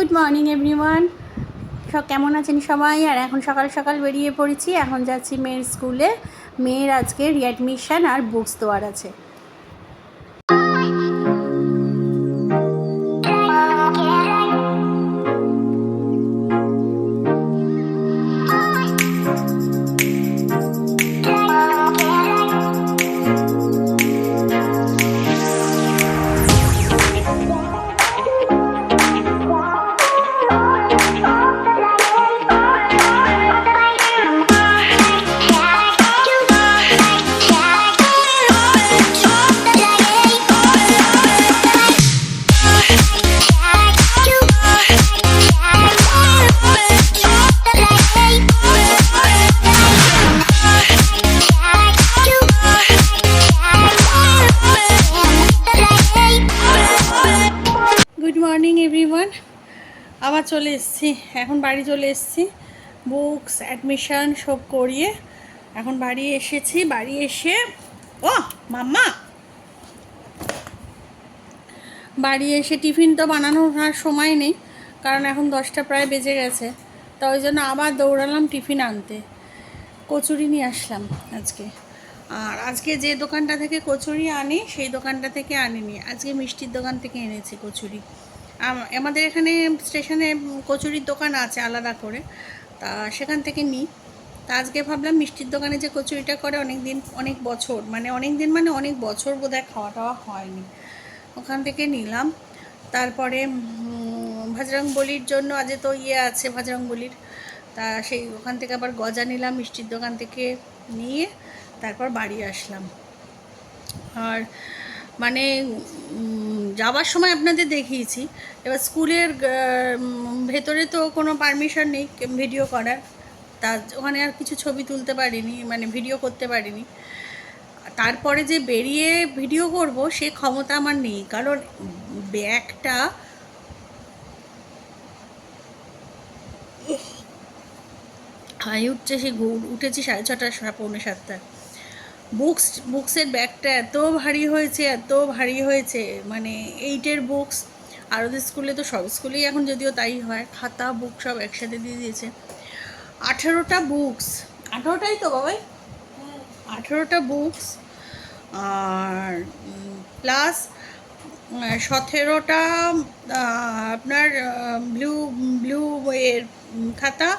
Good morning everyone. কেমন আছেন সবাই? আর এখন সকাল সকাল বেরিয়ে পড়েছি, এখন যাচ্ছি মেয়ের স্কুলে। মেয়ের আজকে রিঅ্যাডমিশন আর বুকস দেওয়ার আছে। Good morning everyone. আবার চলে এসেছি, এখন বাড়ি চলে এসেছি। বুকস অ্যাডমিশন সব করিয়ে এখন বাড়ি এসেছি। বাড়ি এসে মাম্মা বাড়ি এসে টিফিন তো বানানোর আর সময় নেই, কারণ এখন 10টা প্রায় বেজে গেছে। তো ওই জন্য আবার দৌড়ালাম টিফিন আনতে। কচুরি নিয়ে আসলাম আজকে। আর আজকে যে দোকানটা থেকে কচুরি আনি সেই দোকানটা থেকে আনিনি, আজকে মিষ্টির দোকান থেকে এনেছি কচুরি। আমাদের এখানে স্টেশনে কচুরির দোকান আছে আলাদা করে, তা সেখান থেকে নিই। তা আজকে ভাবলাম মিষ্টির দোকানে যে কচুরিটা করে অনেক বছর মানে অনেক বছর বোধহয় খাওয়া টাওয়া হয়নি, ওখান থেকে নিলাম। তারপরে ভাজরংবলির জন্য আজ তো আছে ভাজরংবলির, তা সেই ওখান থেকে আবার গজা নিলাম মিষ্টির দোকান থেকে নিয়ে, তারপর বাড়ি আসলাম। আর মানে যাওয়ার সময় আপনাদের দেখিয়েছি। এবার স্কুলের ভেতরে তো কোনো পারমিশন নেই ভিডিও করার, তা ওখানে আর কিছু ছবি তুলতে পারিনি, মানে ভিডিও করতে পারিনি। তারপরে যে বেরিয়ে ভিডিও করব সে ক্ষমতা আমার নেই, কারণ ব্যাগটা হাই উঠছে। সে উঠেছি 6:30 পৌনে 7টায়। বুকসের ব্যাগটা এত ভারী হয়েছে, মানে 8-এর বুকস। আর ওদের স্কুলে তো সব স্কুলেই এখন যদিও তাই হয়, খাতা বুক সব একসাথে দিয়ে দিয়েছে। 18টা বুকস, 18টাই তো বাবাই, 18টা বুকস। আর প্লাস 17টা আপনার ব্লু এর খাতা,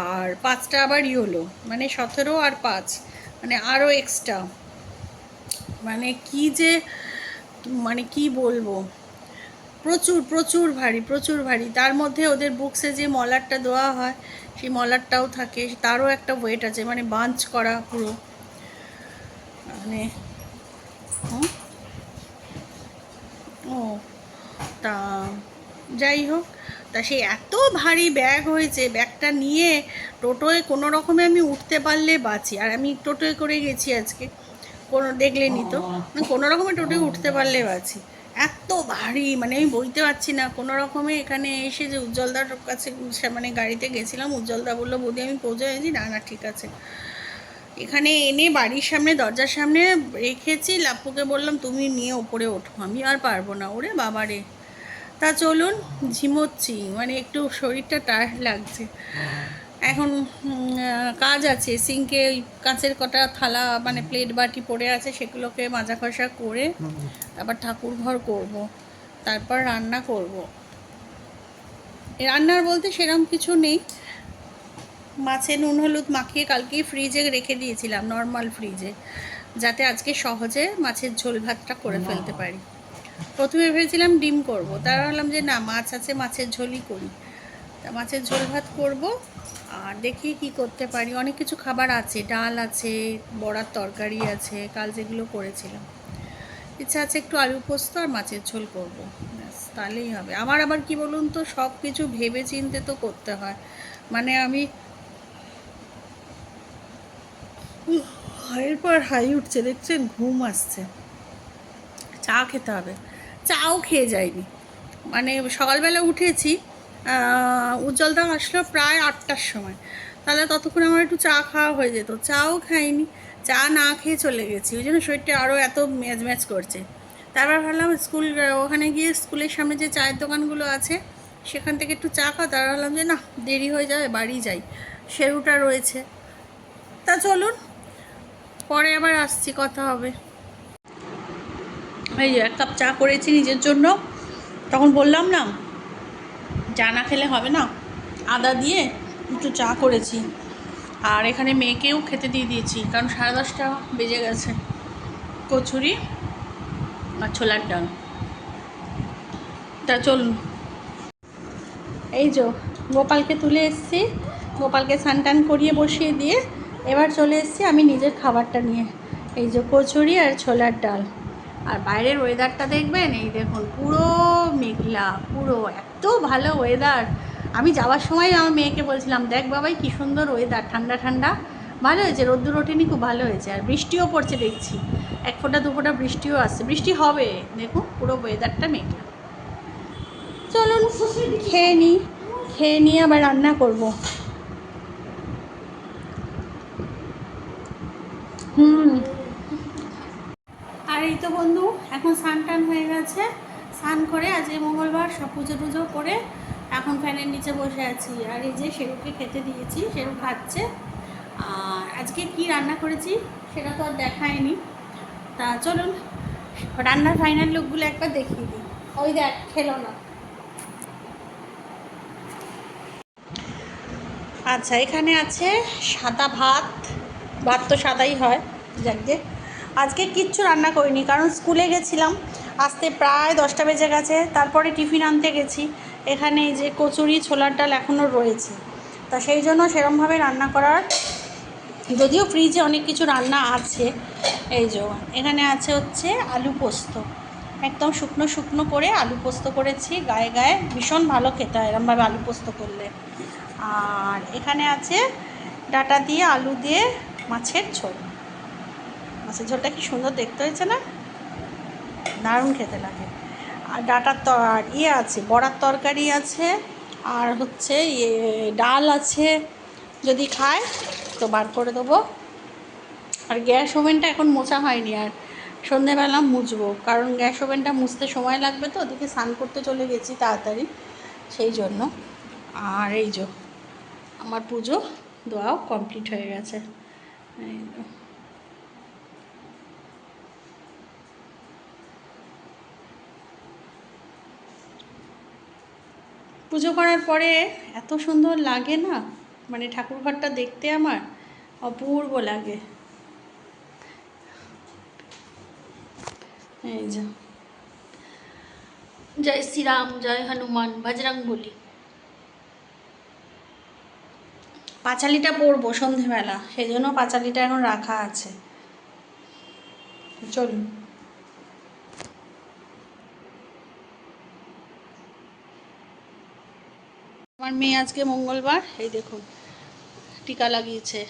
আর 5টা আবার ইয়েলো, মানে 17 আর 5, মানে আরও এক্সট্রা। মানে কি বলবো, প্রচুর ভারী। তার মধ্যে ওদের বুকসে যে মলারটা দেওয়া হয় সেই মলারটাও থাকে, তারও একটা ওয়েট আছে, মানে বাঞ্চ করা পুরো, মানে তা যাই হোক, তা সে এত ভারী ব্যাগ হয়েছে, ব্যাগটা নিয়ে টোটোয় কোনো রকমে আমি উঠতে পারলে বাঁচি। আর আমি টোটোয় করে গেছি আজকে, দেখলেনি তো, কোনো রকমে টোটোয় উঠতে পারলে বাঁচি। এত ভারী, মানে আমি বইতে পারছি না কোনো রকমে। এখানে এসে যে উজ্জ্বলদার কাছে মানে গাড়িতে গেছিলাম, উজ্জ্বলদা বললো বৌদি আমি পৌঁছে গেছি। না ঠিক আছে। এখানে এনে বাড়ির সামনে দরজার সামনে রেখেছি, লাপ্পুকে বললাম তুমি নিয়ে ওপরে ওঠো, আমি আর পারবো না। ওরে বাবা রে। তা চলুন, ঝিমোচ্ছি, মানে একটু শরীরটা টায়ার্ড লাগছে। এখন কাজ আছে, সিঙ্কে ওই কাঁচের কটা থালা মানে প্লেট বাটি পড়ে আছে, সেগুলোকে মাজা ঘষা করে তারপর ঠাকুর ঘর করব, তারপর রান্না করব। রান্নার বলতে সেরকম কিছু নেই, মাছে নুন হলুদ মাখিয়ে কালকেই ফ্রিজে রেখে দিয়েছিলাম, নর্মাল ফ্রিজে, যাতে আজকে সহজে মাছের ঝোল ভাতটা করে ফেলতে পারি। প্রথমে ভেবেছিলাম ডিম করব, তার ভাবলাম যে না, মাছ আছে, মাছের ঝোলই করি। তা মাছের ঝোল ভাত করব। আর দেখি কি করতে পারি, অনেক কিছু খাবার আছে, ডাল আছে, বড়ার তরকারি আছে, কাল যেগুলো করেছিলাম। ইচ্ছা আছে একটু আলু পোস্ত আর মাছের ঝোল করব, ব্যাস তাহলেই হবে। আমার আবার কি বলুন তো, সব কিছু ভেবে চিনতে তো করতে হয়, মানে আমি হাইয়ের পর হাই উঠছে, দেখছেন, ঘুম আসছে, চা খেতে হবে। চাও খেয়ে যায়নি, মানে সকালবেলা উঠেছি, উজ্জ্বলদা আসলো প্রায় 8টার সময়, তাহলে ততক্ষণ আমার একটু চা খাওয়া হয়ে যেত। চাও খাইনি, চা না খেয়ে চলে গেছি, ওই জন্য শরীরটা আরও এত ম্যাচ করছে। তারপর ভাবলাম ওখানে গিয়ে স্কুলের সামনে যে চায়ের দোকানগুলো আছে সেখান থেকে একটু চা খাওয়া, দাঁড়ালাম যে না দেরি হয়ে যাবে, বাড়ি যাই, শেরুটা রয়েছে। তা চলুন, পরে আবার আসছি, কথা হবে। এই যে 1 কাপ চা করেছি নিজের জন্য, তখন বললাম না চা না খেলে হবে না, আদা দিয়ে একটু চা করেছি। আর এখানে মেয়েকেও খেতে দিয়ে দিয়েছি, কারণ 10:30 বেজে গেছে। কচুরি আর ছোলার ডাল। তা চলুন, এই যে গোপালকে তুলে এসেছি, গোপালকে স্নান টান করিয়ে বসিয়ে দিয়ে এবার চলে এসেছি আমি নিজের খাবারটা নিয়ে। এই যে কচুরি আর ছোলার ডাল। আর বাইরের ওয়েদারটা দেখবেন, এই দেখুন পুরো মেঘলা, পুরো এত ভালো ওয়েদার। আমি যাওয়ার সময় আমার মেয়েকে বলছিলাম, দেখ বাবাই কী সুন্দর ওয়েদার, ঠান্ডা ঠান্ডা, ভালো হয়েছে, রোদ্দুর ওঠেনি, খুব ভালো হয়েছে। আর বৃষ্টিও পড়ছে দেখছি, 1 ফোঁটা 2 ফোঁটা বৃষ্টিও আসছে, বৃষ্টি হবে, দেখুন পুরো ওয়েদারটা মেঘলা। চলুন খেয়ে নিই, খেয়ে নিয়ে আবার রান্না করব। আর এই তো বন্ধু, এখন স্নান টান হয়ে গেছে, স্নান করে আজকে মঙ্গলবার সব পুজো টুজো করে এখন ফ্যানের নিচে বসে আছি। আর এই যে শেরুকে খেতে দিয়েছি, শেরু খাচ্ছে। আর আজকে কি রান্না করেছি সেটা তো আর দেখায়নি। তা চলুন রান্নার ফাইনাল লুকগুলো একবার দেখিয়ে দিই। ওই দেখ, খেলো না। আচ্ছা, এখানে আছে সাদা ভাত, ভাত তো সাদাই হয়, যাকে আজকে কিচ্ছু রান্না করিনি, কারণ স্কুলে গেছিলাম, আসতে প্রায় 10টা বেজে গেছে, তারপরে টিফিন আনতে গেছি। এখানে এই যে কচুরি ছোলার ডাল এখনও রয়েছে, তা সেই জন্য সেরমভাবে রান্না করার, যদিও ফ্রিজে অনেক কিছু রান্না আছে। এই যে এখানে আছে হচ্ছে আলু পোস্ত, একদম শুকনো শুকনো করে আলু পোস্ত করেছি, গায়ে গায়ে, ভীষণ ভালো খেতে হয় এরমভাবে আলু পোস্ত করলে। আর এখানে আছে ডাঁটা দিয়ে আলু দিয়ে মাছের ঝোল। মাছের ঝোলটা কি সুন্দর দেখতে হয়েছে না, দারুণ খেতে লাগে। আর ডাঁটার আছে, বড়ার তরকারি আছে, আর হচ্ছে ডাল আছে, যদি খায় তো বার করে দেবো। আর গ্যাস ওভেনটা এখন মোছা হয়নি, আর সন্ধেবেলা মুছবো, কারণ গ্যাস ওভেনটা মুছতে সময় লাগবে, তো ওদিকে স্নান করতে চলে গেছি তাড়াতাড়ি, সেই জন্য। আর এই যে আমার পুজো দেওয়াও কমপ্লিট হয়ে গেছে। এই পুজো করার পরে এত সুন্দর লাগে না, মানে ঠাকুরঘরটা দেখতে আমার অপূর্ব লাগে। এই যে জয় শ্রীরাম, জয় হনুমান, বজরং বলি। পাঁচালিটা পরবো সন্ধেবেলা, সেই জন্য পাঁচালিটা এখন রাখা আছে। চলুন, আমার মেয়ে আজকে মঙ্গলবার, এই দেখুন টিকা লাগিয়েছে।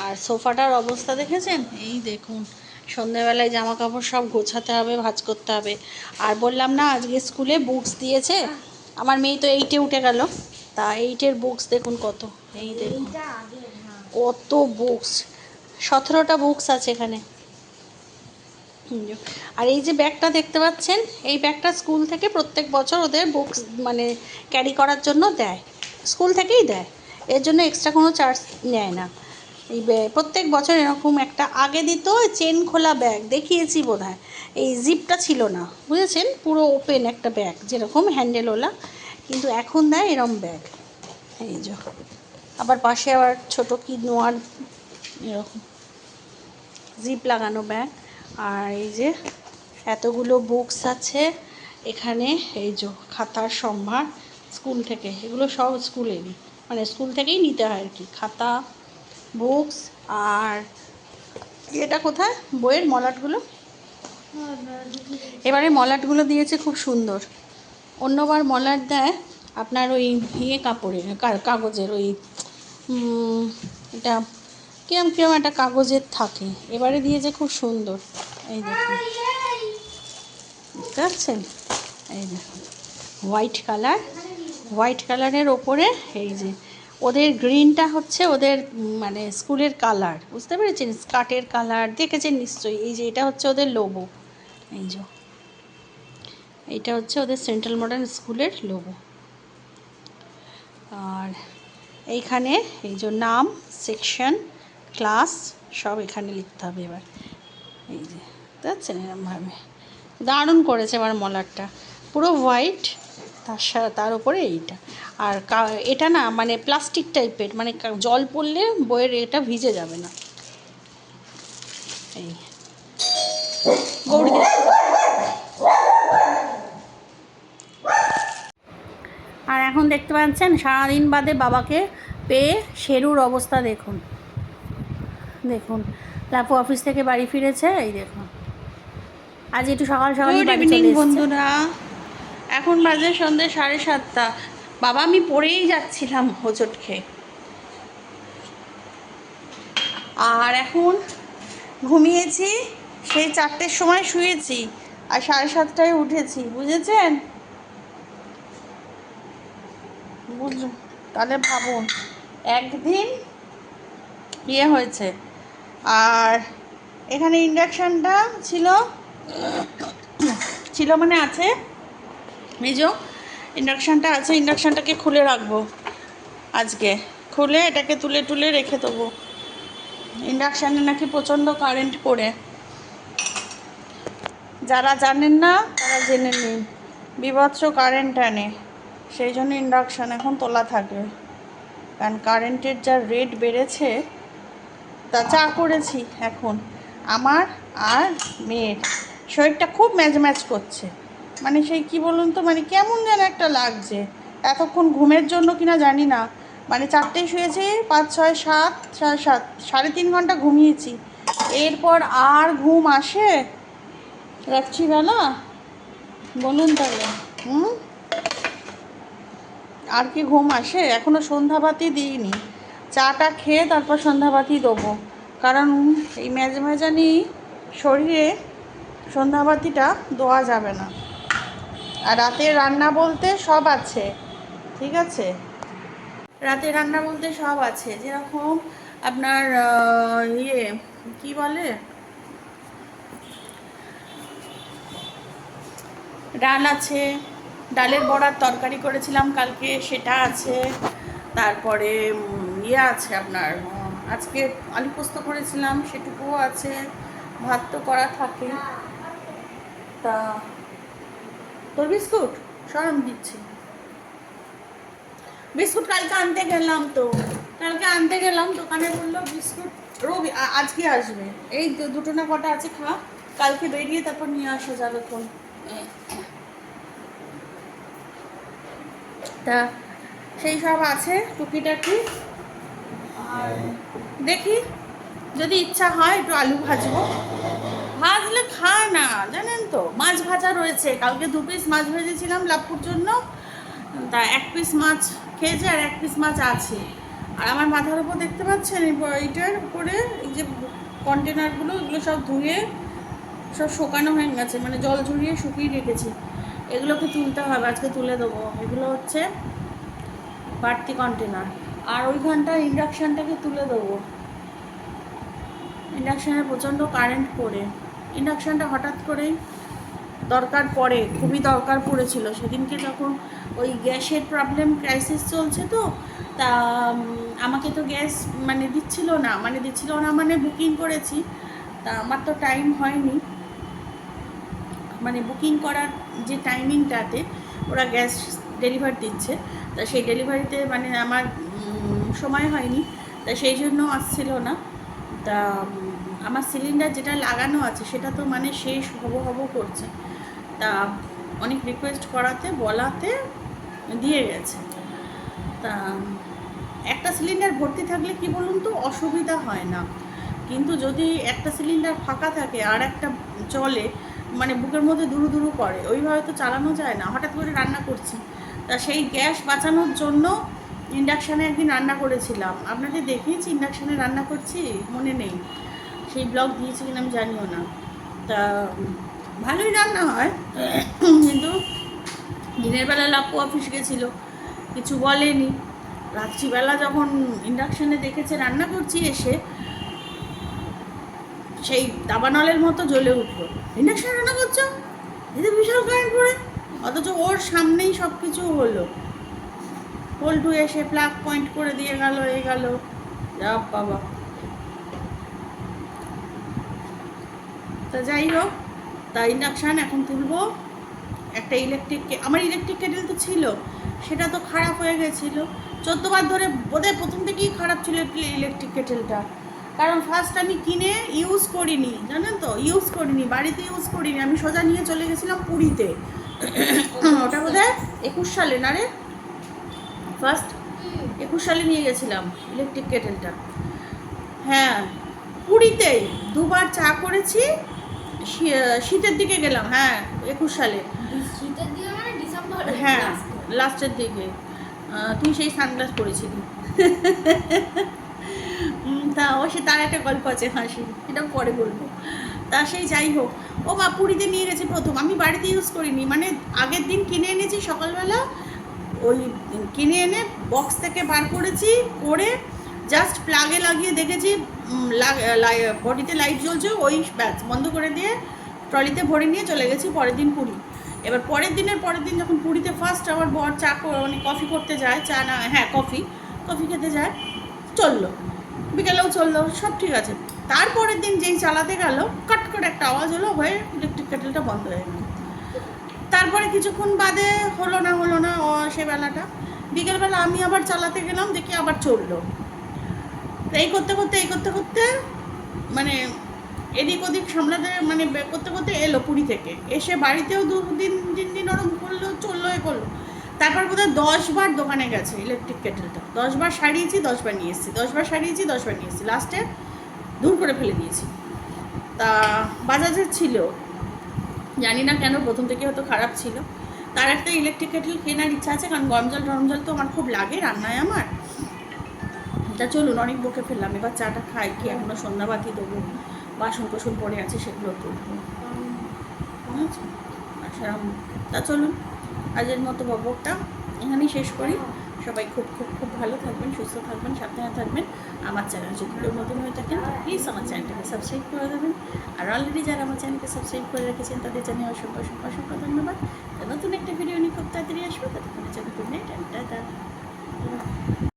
আর সোফাটার অবস্থা দেখেছেন, এই দেখুন, সন্ধ্যাবেলায় জামা কাপড় সব গোছাতে হবে, ভাঁজ করতে হবে। আর বললাম না আজকে স্কুলে বুকস দিয়েছে, আমার মেয়ে তো 8-এ উঠে গেল, তা 8-এর বুকস দেখুন কত, এই দেখুন কত বুকস, 17টা বুকস আছে এখানে। আর এই যে ব্যাগটা দেখতে পাচ্ছেন, এই ব্যাগটা স্কুল থেকে প্রত্যেক বছর ওদের বুকস মানে ক্যারি করার জন্য দেয়, স্কুল থেকেই দেয়, এর জন্য এক্সট্রা কোনো চার্জ নেয় না। এই প্রত্যেক বছর এরকম একটা আগে দিত, চেন খোলা ব্যাগ দেখিয়েছি বোধহয়, এই জিপটা ছিল না, বুঝেছেন, পুরো ওপেন একটা ব্যাগ যেরকম হ্যান্ডেলওয়ালা, কিন্তু এখন দেয় এরম ব্যাগ। এই যে আবার পাশে আবার ছোটো কি নোয়ার এরকম জিপ লাগানো ব্যাগ। আর এই যে এতগুলো বুকস আছে এখানে, এই যে খাতার সম্ভার স্কুল থেকে, এগুলো সব স্কুলেরই, মানে স্কুল থেকেই নিতে হয় আর কি, খাতা, বুকস। আর এটা কোথায় বইয়ের মলাটগুলো, এবারে মলাটগুলো দিয়েছে খুব সুন্দর, অন্যবার মলাট দেয় আপনার ওই কাপড়ের কাগজের, ওই এটা কিরম কিরম একটা কাগজের থাকে, এবারে দিয়েছে খুব সুন্দর। এই দেখুন, বুঝতে পারছেন, এই দেখুন হোয়াইট কালারের ওপরে, এই যে ওদের গ্রিনটা হচ্ছে ওদের মানে স্কুলের কালার, বুঝতে পেরেছেন, স্কার্টের কালার দেখেছেন নিশ্চয়ই। এই যে এটা হচ্ছে ওদের লোগো, এই যে এইটা হচ্ছে ওদের সেন্ট্রাল মডার্ন স্কুলের লোগো। আর এইখানে এই যে নাম, সেকশন, ক্লাস সব এখানে লিখতে হবে এবার। এই যে দেখছেন এরকমভাবে দারুণ করেছে এবার মলারটা, পুরো হোয়াইট, তার উপরে এইটা। আর এটা না মানে প্লাস্টিক টাইপের, মানে জল পড়লে বইয়ের এটা ভিজে যাবে না। এই গৌড়ি আর এখন দেখতে পাচ্ছেন সারাদিন বাদে বাবাকে পেয়ে শেরুর অবস্থা দেখুন। দেখুন লাপু অফিস থেকে বাড়ি ফিরেছে, এই দেখুন আজ একটু সকাল সকাল। গুড ইভিনিং বন্ধুরা, এখন বাজে সন্ধ্যে 7:30। বাবা আমি পড়েই যাচ্ছিলাম হোঁচট খেয়ে, আর এখন ঘুমিয়েছি সেই 4টের সময় শুয়েছি আর 7:30টায় উঠেছি, বুঝেছেন? বুঝুন তাহলে ভাবুন একদিন ইয়ে হয়েছে। আর এখানে ইন্ডাকশানটা ছিল মানে আছে, মেজো ইন্ডাকশানটা আছে, ইন্ডাকশানটাকে খুলে রাখবো আজকে, খুলে এটাকে তুলে রেখে দেবো। ইন্ডাকশানে নাকি প্রচণ্ড কারেন্ট পড়ে, যারা জানেন না তারা জেনে নিন, বীভৎস কারেন্ট আনে, সেই জন্য ইন্ডাকশান এখন তোলা থাকে। কারণ কারেন্টের যা রেট বেড়েছে, তা চা করেছি এখন আমার আর মেয়ের, শরীরটা খুব ম্যাচ করছে, মানে সেই কি বলুন তো, মানে কেমন যেন একটা লাগছে। এতক্ষণ ঘুমের জন্য কিনা জানি না, মানে 4টেয় শুয়েছি, 5, 6, 7, 7, 3.5 ঘন্টা ঘুমিয়েছি, এরপর আর ঘুম আসে রাত্রিবেলা বলুন তাহলে? আর কি ঘুম আসে? এখনও সন্ধ্যাবাতি দিইনি, চাটা খেয়ে তারপর সন্ধ্যাবাতি দেবো, কারণ এই মেজানি শরীরে সন্ধ্যাবাতিটা দেওয়া যাবে না। আর রাতের রান্না বলতে সব আছে, ঠিক আছে? রাতের রান্না বলতে সব আছে, যেরকম আপনার ইয়ে কি বলে, ডাল আছে, ডালের বড়ার তরকারি করেছিলাম কালকে, সেটা আছে। তারপরে ইয়ে আছে আপনার, আজকে আলু পোস্ত করেছিলাম, সেটুকুও আছে। ভাত তো করা থাকে। তা তোর বিস্কুট সরম দিচ্ছি, বিস্কুট কালকে আনতে গেলাম, দোকানে বললো বিস্কুট রবি আজকে আসবে, এই দুটো না কটা আছে, খা, কালকে বেরিয়ে তারপর নিয়ে আসা যাবে কোন। তা সেই সব আছে টুকিটাকি। আর দেখি যদি ইচ্ছা হয় একটু আলু ভাজলে খায় না, জানেন তো। মাছ ভাজা রয়েছে, কালকে 2 পিস মাছ ভেজেছিলাম লাপুর জন্য, তা 1 পিস মাছ খেয়েছে আর 1 পিস মাছ আছে। আর আমার মাথার উপর দেখতে পাচ্ছেন এইটার উপরে এই যে কন্টেনারগুলো, এগুলো সব ধুয়ে সব শুকানো হয়ে গেছে, মানে জল ঝরিয়ে শুকিয়ে রেখেছি, এগুলোকে তুলতে হবে, আজকে তুলে দেবো। এগুলো হচ্ছে বাড়তি কন্টেনার। আর ওইখানটা ইন্ডাকশানটাকে তুলে দেবো, ইন্ডাকশানে প্রচণ্ড কারেন্ট পড়ে, ইন্ডাকশানটা হঠাৎ করেই দরকার পড়ে, খুবই দরকার পড়েছিল সেদিনকে, যখন ওই গ্যাসের প্রবলেম ক্রাইসিস চলছে, তো তা আমাকে তো গ্যাস দিচ্ছিল না মানে বুকিং করেছি, তা আমার তো টাইম হয়নি, মানে বুকিং করার যে টাইমিংটাতে ওরা গ্যাস ডেলিভার দিচ্ছে, তা সেই ডেলিভারিতে মানে আমার সময় হয়নি, তা সেই জন্য আসছিল না। তা আমার সিলিন্ডার যেটা লাগানো আছে সেটা তো মানে শেষ হব করছে, তা অনেক রিকোয়েস্ট বলাতে দিয়ে গেছে। তা একটা সিলিন্ডার ভর্তি থাকলে কি বলুন তো অসুবিধা হয় না, কিন্তু যদি একটা সিলিন্ডার ফাঁকা থাকে আর একটা চলে, মানে বুকের মধ্যে দুরু করে, ওইভাবে তো চালানো যায় না। হঠাৎ করে রান্না করছি, তা সেই গ্যাস বাঁচানোর জন্য ইন্ডাকশানে একদিন রান্না করেছিলাম, আপনাদের দেখিয়েছি ইন্ডাকশানে রান্না করছি, মনে নেই, সেই ব্লগ দিয়েছি কিনা আমি জানিও না। তা ভালোই রান্না হয়, কিন্তু দিনের বেলা লাপু অফিস গেছিলো, কিছু বলেনি, রাত্রিবেলা যখন ইন্ডাকশানে দেখেছে রান্না করছি এসে, সেই দাবানলের মতো জ্বলে উঠলো, ইন্ডাকশানে রান্না করছো, এতে বিশাল কারেন্ট পড়ে, অথচ ওর সামনেই সব কিছু হলো। পল্টু এসে প্লাগ পয়েন্ট করে দিয়ে গেল, এই গেল, যা বাবা। তো যাই হোক, তা ইন্ডাকশান এখন তুলবো। একটা আমার ইলেকট্রিক কেটেল তো ছিল, সেটা তো খারাপ হয়ে গেছিলো 14 বার ধরে, বোধহয় প্রথম থেকেই খারাপ ছিল ইলেকট্রিক কেটেলটা। কারণ ফার্স্ট আমি কিনে ইউজ করিনি, জানেন তো, ইউজ করিনি, বাড়িতে ইউজ করিনি, আমি সোজা নিয়ে চলে গেছিলাম পুরীতে। ওটা বোধহয় 21 সালে না রে, ফার্স্ট 21 সালে নিয়ে গেছিলাম ইলেকট্রিক কেটেলটা। হ্যাঁ, পুরীতেই 2বার চা করেছি, শীতের দিকে গেলাম, হ্যাঁ 21 সালে। শীতের দিকে মানে ডিসেম্বর, হ্যাঁ লাস্টের দিকে। তুই সেই সানগ্লাস পরেছিলি। তা অবশ্যই তার একটা গল্প আছে হাসি, এটা পরে বলবো। তা সেই যাই হোক, ও মা পুরীতে নিয়ে গেছে প্রথম, আমি বাড়িতে ইউজ করিনি, মানে আগের দিন কিনে এনেছি সকালবেলা, ওই কিনে এনে বক্স থেকে বার করেছি, করে জাস্ট প্লাগে লাগিয়ে দেখেছি বডিতে লাইট জ্বলছে, ওই ব্যাস বন্ধ করে দিয়ে ট্রলিতে ভরে নিয়ে চলে গেছি পরের দিন পুরী। এবার পরের দিন যখন পুরীতে ফার্স্ট আমার বর মানে কফি করতে যায়, চা না, হ্যাঁ কফি খেতে যায়, চললো, বিকেলেও চললো, সব ঠিক আছে। তারপরের দিন যেই চালাতে গেল, কট করে একটা আওয়াজ হলো, হয়ে ইলেকট্রিক কেটেলটা বন্ধ হয়ে গেল। তারপরে কিছুক্ষণ বাদে হলো না সে বেলাটা, বিকেলবেলা আমি আবার চালাতে গেলাম, দেখি আবার চললো। এই করতে করতে মানে এদিক ওদিক সামলাতে, মানে করতে করতে এলো পুরী থেকে এসে, বাড়িতেও 2-3 দিন ওরম করলো, চললো, এ করলো। তারপর বোধহয় 10 বার দোকানে গেছে ইলেকট্রিক কেটেলটা, 10 বার সারিয়েছি, 10 বার নিয়ে এসেছি, 10 বার সারিয়েছি, 10 বার নিয়ে এসেছি, লাস্টে দূর করে ফেলে দিয়েছি। তা বাজাজের ছিল, জানি না কেন প্রথম থেকে হয়তো খারাপ ছিল। তার একটা ইলেকট্রিক কেটেল কেনার ইচ্ছা আছে, কারণ গরম জল তো আমার খুব লাগে রান্নায় আমার। তা চলুন, অনেক বকে ফেললাম, এবার চাটা খাই, কি এখনো সন্ধ্যাবাতি দেবো, বাসন কোসন পড়ে আছে, সেগুলো তুলবো। সেরকম। তা চলুন, আজের মতো বকবকটা এখানেই শেষ করি। সবাই খুব খুব খুব ভালো থাকবেন, সুস্থ থাকবেন, সাবধানে থাকবেন। আমার চ্যানেল যদি কেউ নতুন হয়ে থাকেন, প্লিজ আমার চ্যানেলটাকে সাবস্ক্রাইব করে দেবেন। আর অলরেডি যারা আমার চ্যানেলকে সাবস্ক্রাইব করে রেখেছেন, তাদের জানিয়ে অসংখ্য ধন্যবাদ। নতুন একটা ভিডিও নিয়ে খুব তাড়াতাড়ি আসবো, ততক্ষণের জন্য গুড নাইট, টাটা।